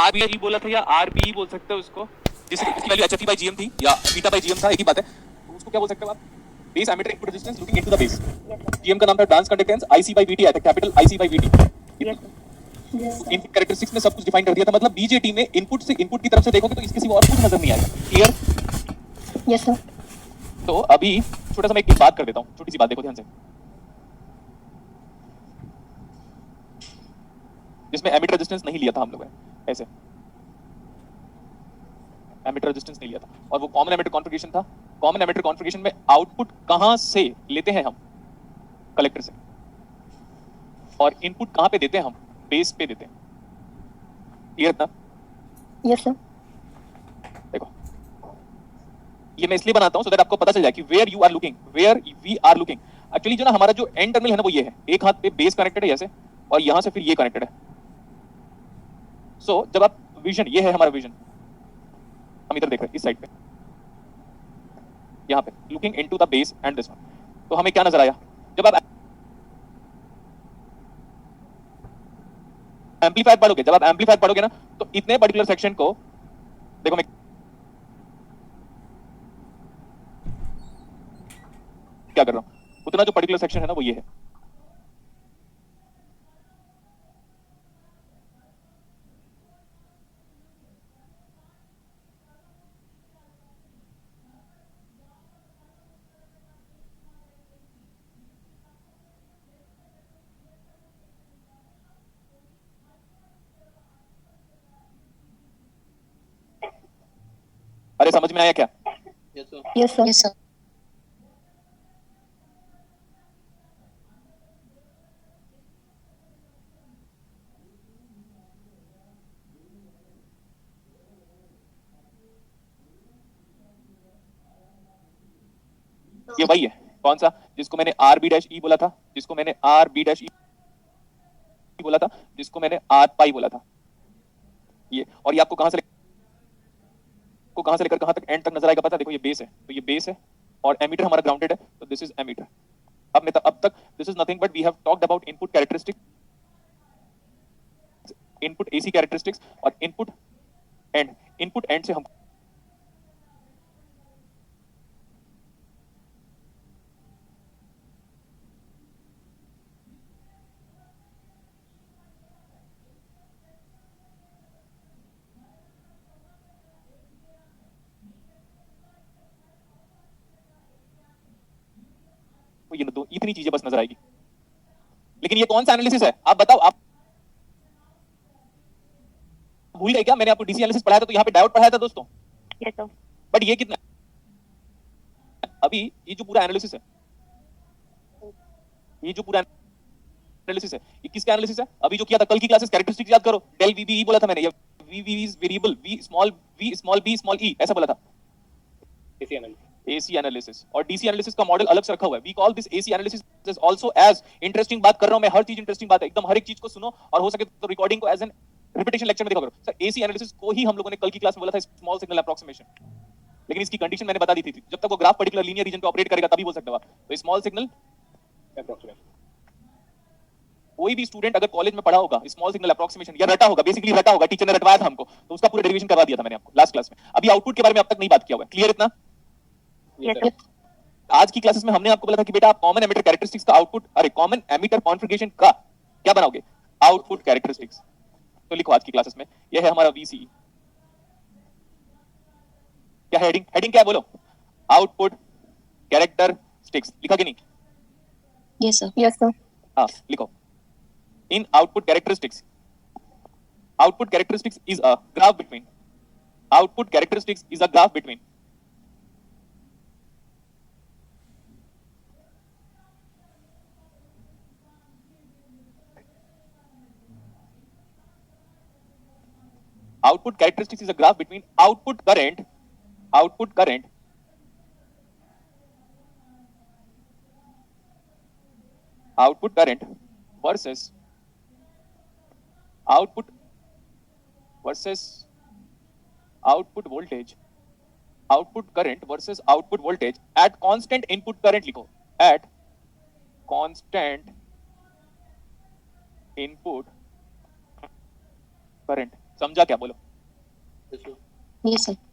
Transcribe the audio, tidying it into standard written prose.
RB बोला था या आरबी बोल सकते हो उसको, जिसकी वैल्यू एचएफई बाय जीएम थी या बीटा बाय जीएम था, एक ही बात है। उसको क्या बोल सकते हो आप? Base emitter input resistance looking into the base. GM का नाम था transconductance, IC by VT आया था, capital IC by VT. Input characteristics में सब कुछ डिफाइन कर दिया था। मतलब बीजेटी में इनपुट से इनपुट की तरफ से देखोगे तो इसके सिवा और कुछ नजर नहीं आएगा। क्लियर? Yes sir. तो अभी छोटा सा मैं एक बात कर देता हूँ, छोटी सी बात देखो ध्यान से, जिसमें एमिटर रेजिस्टेंस नहीं लिया था हम लोगों ने, ऐसे एमिटर रेजिस्टेंस नहीं लिया था, और वो कॉमन एमिटर कॉन्फ़िगरेशन था। कॉमन एमिटर कॉन्फ़िगरेशन में आउटपुट कहां से लेते हैं हम? कलेक्टर से। और इनपुट कहां पे देते हैं हम? बेस पे देते हैं। क्लियर था? Yes sir. देखो, ये मैं इसलिए बनाता हूं सो दैट आपको पता चल जाए कि where you are looking, where we are looking. Actually जो ना हमारा जो एंड टर्मिनल है ना वो ये है, एक हाथ पे बेस कनेक्टेड है ऐसे, और यहां से फिर ये कनेक्टेड है। सो जब आप विजन, ये है हमारा विजन, हम इधर देख रहे हैं इस साइड पे, यहाँ पे looking into the base and this one. तो हमें क्या नजर आया? जब आप एम्पलीफायर पढ़ोगे, जब आप एम्पलीफायर पढ़ोगे ना, तो इतने पर्टिकुलर सेक्शन को देखो, मैं क्या कर रहा हूं, उतना जो पर्टिकुलर सेक्शन है ना वो ये है। अरे समझ में आया क्या? Yes sir. Yes sir. ये वही है, कौन सा, जिसको मैंने आर बी डैश ई बोला था, जिसको मैंने आर बी डैश ई बोला था, जिसको मैंने आर पाई बोला था। ये, और ये आपको कहां से लेकर कहां तक एंड तक नजर आएगा पता? देखो ये बेस है, तो ये बेस है, और एमीटर हमारा ग्राउंडेड है, तो दिस इज एमीटर। अब तक this is nothing but we have talked about input characteristics, input AC characteristics और इनपुट एंड से हम ये दो इतनी चीजें बस नजर आएगी। लेकिन ये कौन सा एनालिसिस है आप बताओ? आप भूल गए क्या? मैंने आपको डीसी एनालिसिस पढ़ाया था, तो यहाँ पे डायोड पढ़ाया था दोस्तों। Yes sir. बट ये कितना, अभी ये जो पूरा एनालिसिस है, ये जो पूरा एनालिसिस है, ये किसका एनालिसिस है? अभी जो किया था कल की क्लासेस, कैरेक्टरिस्टिक्स याद करो, डेल वीबी बोला था मैंने, या V is variable, V small B small E, ऐसा बोला था। एसी एनालिसिस और डीसी एनालिसिस का मॉडल अलग से रखा हुआ है। We call this AC analysis is also as interesting. बात कर रहा हूं मैं, हर चीज इंटरेस्टिंग बात है एकदम, हर एक चीज को सुनो, और हो सके तो रिकॉर्डिंग को एज एन रिपीटेशन लेक्चर में देखा करो। सर एसी एनालिसिस को ही हम लोगों ने कल की क्लास में बोला था स्मॉल सिग्नल अप्रोक्सीमेशन, लेकिन इसकी कंडीशन मैंने बता दी थी, जब तक वो ग्राफ पर्टिकुलर लीनियर रीजन पे ऑपरेट करेगा तभी बोल सकते हो आप। तो स्मॉल सिग्नल अप्रोक्सीमेशन, कोई भी स्टूडेंट अगर कॉलेज में पढ़ा होगा स्मॉल सिग्नल अप्रोक्सीमेशन, या रटा होगा, बेसिकली रटा होगा, टीचर ने रटवाया था हमको, तो उसका पूरा डेरिवेशन करवा दिया था मैंने आपको लास्ट क्लास में। अभी आउटपुट के बारे में अब तक नहीं बात किया हुआ है। क्लियर इतना? Yes sir. आज की क्लासेस में हमने आपको बोला था कि बेटा आप कॉमन एमिटर कैरेक्टरिस्टिक्स का आउटपुट, अरे कॉमन एमिटर कॉन्फ़िगरेशन का क्या बनाओगे? Output characteristics. तो लिखो आज की क्लासेस में, यह है हमारा वीसी। क्या हेडिंग, हेडिंग क्या है बोलो? Output characteristics. लिखा कि नहीं? Yes sir. Yes sir. हाँ लिखो, in output characteristics, output characteristics is a graph between, output characteristics is a graph between output characteristics is a graph between output current versus output voltage, output current versus output voltage at constant input current। लिखो, at constant input current। समझा क्या? बोलो। Yes, sir.